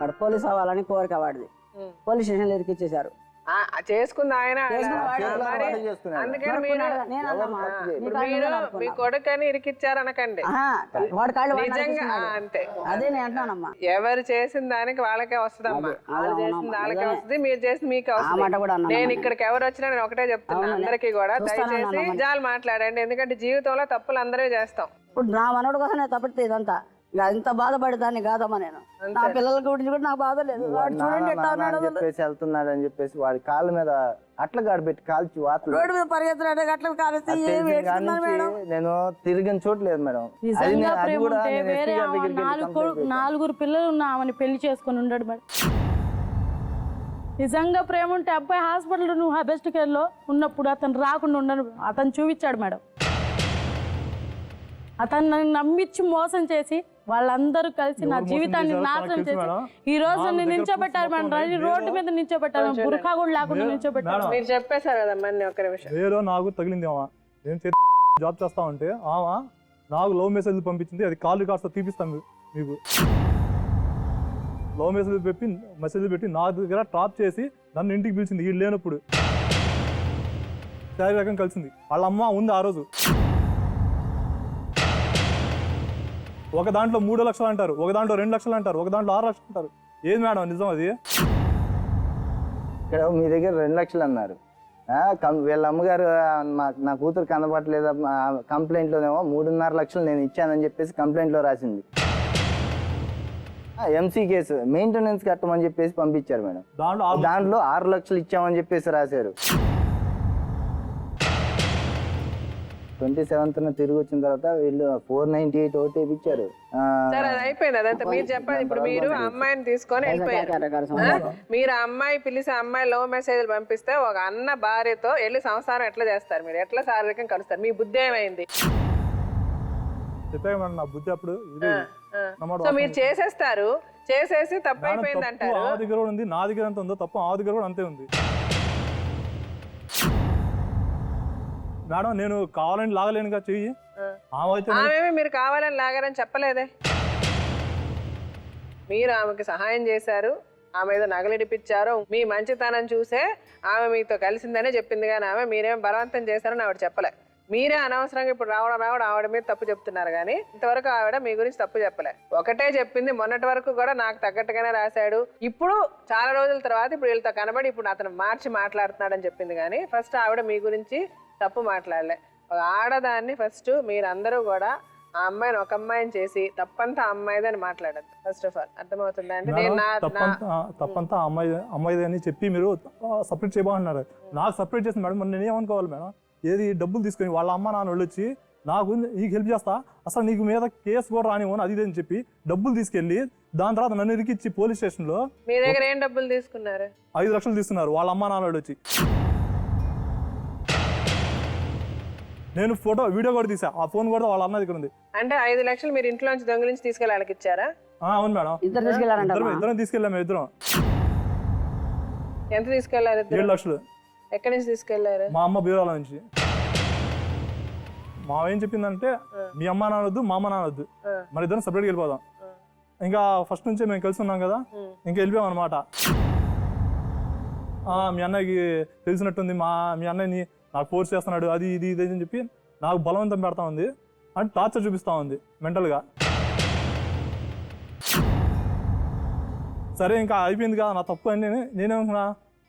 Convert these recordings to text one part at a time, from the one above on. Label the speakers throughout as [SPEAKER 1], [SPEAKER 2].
[SPEAKER 1] వాడు పోలీస్ అవ్వాలని కోరిక వాడిది. పోలీస్ స్టేషన్లో ఇరికిచ్చేశారు.
[SPEAKER 2] చేసుకుంది ఆయన. అందుకని మీరు మీ కొడుకని ఇరికిచ్చారు అనకండి. నిజంగా అంతే.
[SPEAKER 1] అదే నేను అంటున్నానమ్మా,
[SPEAKER 2] ఎవరు చేసిన దానికి వాళ్ళకే వస్తుందమ్మా. వాళ్ళు చేసిన వాళ్ళకే వస్తుంది, మీరు చేసిన మీకే వస్తుంది. నేను ఇక్కడికి ఎవరు వచ్చినా నేను ఒకటే చెప్తున్నా అందరికీ కూడా, దయచేసి నిజాలు మాట్లాడండి. ఎందుకంటే జీవితంలో తప్పులు అందరూ చేస్తాం.
[SPEAKER 1] ఇప్పుడు నా మనోడు కోసం నేను తప్పితే ఇదంతా ఇంత బాధపడేదాన్ని కాదమ్మా. నేను నా పిల్లల గురించి కూడా నాకు బాధ లేదు. వాడు చూడండి
[SPEAKER 3] చెప్పేసి వెళ్తున్నాడు అని చెప్పేసి వాడి కాళ్ళ మీద అట్లా గాడిపెట్టి కాల్చి
[SPEAKER 1] రోడ్డు మీద పరిగెత్తున్నాడు. అట్లా కాలిస్తే
[SPEAKER 3] నేను తిరిగిన చోట్లేదు మేడం.
[SPEAKER 4] నలుగురు పిల్లలు ఉన్న ఆమెను పెళ్లి చేసుకుని ఉన్నాడు మేడం. నిజంగా ప్రేమ ఉంటే అబ్బాయి హాస్పిటల్ నువ్వు బెస్ట్ కేర్ లో ఉన్నప్పుడు అతను రాకుండా ఉండను అతను చూపించాడు మేడం. అతను నన్ను నమ్మించి మోసం చేసి వాళ్ళందరూ కలిసి నా జీవితాన్ని నాశనం చేసి ఈ రోజు నన్ను నిల్చోబెట్టారు మేడం. రోడ్డు మీద నిల్చోబెట్టారు, బుర్ఖా కూడా లేకుండా నిల్చోబెట్టారు.
[SPEAKER 2] మీరు చెప్పేశారు కదమ్మా ఒక్క నిమిషం.
[SPEAKER 5] ఏదో నాకు తగిలింది అమ్మా. నేను జాబ్ చేస్తా ఉంటే ఆమె నాకు లవ్ మెసేజ్ పంపించింది. అది కాల్ రికార్డ్స్ తీపిస్తాను మీకు. లవ్ మెసేజ్ పెట్టి నా దగ్గర డ్రాప్ చేసి నన్ను ఇంటికి పిలిచింది. వీళ్ళు లేనప్పుడు శారీరకం కలిసింది. వాళ్ళ అమ్మ ఉంది ఆ రోజు. ఒక దాంట్లో 3 లక్షలు అంటారు, ఒక దాంట్లో 2 లక్షలు అంటారు, ఒక దాంట్లో 6 లక్షలు అంటారు. ఏది మేడం నిజం అది?
[SPEAKER 3] ఇక్కడ మీ దగ్గర 2 లక్షలు అన్నారు. వీళ్ళ అమ్మగారు నా కూతురు కనబడలేదు కంప్లైంట్లోనేమో 3.5 లక్షలు నేను ఇచ్చానని చెప్పేసి కంప్లైంట్లో రాసింది. ఎంసీ కేసు మెయింటెనెన్స్ కట్టమని చెప్పేసి పంపించారు మేడం. దాంట్లో 6 లక్షలు ఇచ్చామని చెప్పేసి రాశారు. 27న తిరిగి వచ్చిన తర్వాత వీళ్ళు 498 ఓటీపీ ఇచ్చారు.
[SPEAKER 2] సరే అది అయిపోయింది. అదంతా మీరు చెప్పాలి. ఇప్పుడు మీరు అమ్మాయిని తీసుకొని వెళ్ళిపోయారు. మీరు అమ్మాయి పిలిచి అమ్మాయి లవ్ మెసేజ్లు పంపిస్తే ఒక అన్న భార్యతో వెళ్ళి సంసారం ఎట్లా చేస్తారు? మీరు ఎట్లా శారీరకం కలుస్తారు? మీ బుద్ధి ఏమైంది?
[SPEAKER 5] నా బుద్ధి అప్పుడు
[SPEAKER 2] సో మీరు చేసేస్తారు, చేసేసి తప్పు అయిపోయింది అంటారు.
[SPEAKER 5] ఆ దగ్గర ఉంది, నా దగ్గర ఎంత ఉందో తప్పు ఆ దగ్గర కూడా అంతే ఉంది మేడం. నేను కావాలని లాగలేనుగా చెయ్యి.
[SPEAKER 2] ఆమె మీరు కావాలని లాగారని చెప్పలేదే. మీరు ఆమెకి సహాయం చేశారు, ఆమె ఏదో నగలిడిపించారు, మీ మంచితనం చూసే ఆమె మీతో కలిసిందనే చెప్పింది. కానీ ఆమె మీరేం బలవంతం చేశారని ఆవిడ చెప్పలే. మీరే అనవసరంగా ఇప్పుడు రావడం ఆవిడ మీద తప్పు చెప్తున్నారు. కానీ ఇంతవరకు ఆవిడ మీ గురించి తప్పు చెప్పలే. ఒకటే చెప్పింది, మొన్నటి వరకు కూడా నాకు తగ్గట్టుగానే రాశాడు, ఇప్పుడు చాలా రోజుల తర్వాత ఇప్పుడు వీళ్ళతో కనబడి ఇప్పుడు అతను మార్చి మాట్లాడుతున్నాడని చెప్పింది. కానీ ఫస్ట్ ఆవిడ మీ గురించి తప్పు మాట్లాడలే. ఒక ఆడదాన్ని ఫస్ట్ మీరందరూ కూడా ఆ అమ్మాయిని ఒక అమ్మాయిని చేసి తప్పంతా అమ్మాయిదని మాట్లాడద్దు. ఫస్ట్ ఆఫ్ ఆల్ అర్థమవుతుందా? అంటే
[SPEAKER 5] తప్పంతా అమ్మాయిది అని చెప్పి మీరు సపరేట్ చేయబోతున్నారు. నాకు సపరేట్ చేసిన మేడం నేను ఏమనుకోవాలి మేడం? ఏది డబ్బులు తీసుకొని వాళ్ళ అమ్మ నాన్న వాళ్ళు వచ్చి నాకు నీకు హెల్ప్ చేస్తా, అసలు నీకు మీద కేసు కూడా రానివ్వను అది అని చెప్పి డబ్బులు తీసుకెళ్ళి దాని తర్వాత నన్ను ఇరికిచ్చి పోలీస్ స్టేషన్లో
[SPEAKER 2] మీ దగ్గర ఏం డబ్బులు తీసుకున్నారు?
[SPEAKER 5] 5 లక్షలు తీసుకున్నారు వాళ్ళ అమ్మ నాన్న వాళ్ళు వచ్చి. నేను వీడియో కూడా తీసా, ఆ ఫోన్ కూడా వాళ్ళ అన్న దగ్గర ఉంది.
[SPEAKER 2] అంటే 5 లక్షలు మీరు ఇంట్లో నుంచి దొంగిలించి తీసుకెళ్ళి వాళ్ళకి ఇచ్చారా?
[SPEAKER 5] అవును మేడం, ఇద్దరం తీసుకెళ్ళాము. ఇద్దరం
[SPEAKER 2] ఎంత తీసుకెళ్లారు?
[SPEAKER 5] 7 లక్షలు.
[SPEAKER 2] ఎక్కడి నుంచి తీసుకెళ్లారు?
[SPEAKER 5] మా అమ్మ బీరాల నుంచి. మా ఏం చెప్పిందంటే మీ అమ్మ నానొద్దు మా అమ్మ నానొద్దు, మన ఇద్దరం సపరేట్గా వెళ్ళిపోదాం. ఇంకా ఫస్ట్ నుంచే మేము కలిసి ఉన్నాం కదా, ఇంకా వెళ్ళిపోయాం అనమాట. మీ అన్నయ్యకి తెలిసినట్టుంది, మీ అన్నయ్యని నాకు ఫోర్స్ చేస్తున్నాడు, అది ఇది ఇది అని చెప్పి నాకు బలవంతం పెడతా ఉంది, అంటే టార్చర్ చూపిస్తా ఉంది మెంటల్గా. సరే ఇంకా అయిపోయింది కదా నా తప్పు అని నేనేమనుకున్నా,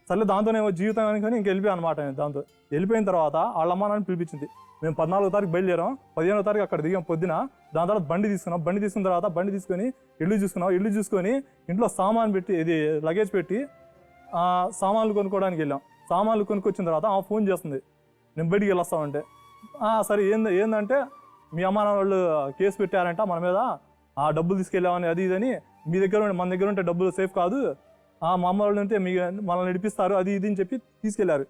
[SPEAKER 5] సరే దాంతోనేమో జీవితం అనుకుని ఇంక వెళ్ళిపోయాను అనమాట. దాంతో వెళ్ళిపోయిన తర్వాత వాళ్ళ అమ్మ నాన్న పిలిపించింది. మేము 14వ తారీఖు బయలుదేరాం, 15వ తారీఖు అక్కడ దిగాం పొద్దున. దాని తర్వాత బండి తీసుకున్న తర్వాత బండి తీసుకొని ఇల్లు చూసుకొని ఇంట్లో సామాన్ పెట్టి ఇది లగేజ్ పెట్టి సామాన్లు కొనుక్కోవడానికి వెళ్ళాం. సామాన్లు కొనుక్కొచ్చిన తర్వాత ఆ ఫోన్ చేస్తుంది, నేను బయటికి వెళ్ళొస్తామంటే. సరే ఏందంటే మీ అమ్మ నాన్న వాళ్ళు కేసు పెట్టారంట మన మీద, ఆ డబ్బులు తీసుకెళ్ళామని అది ఇదని, మన దగ్గర ఉంటే డబ్బులు సేఫ్ కాదు, మా అమ్మ వాళ్ళు ఉంటే మనల్ని నడిపిస్తారు అది ఇది అని చెప్పి తీసుకెళ్లారు.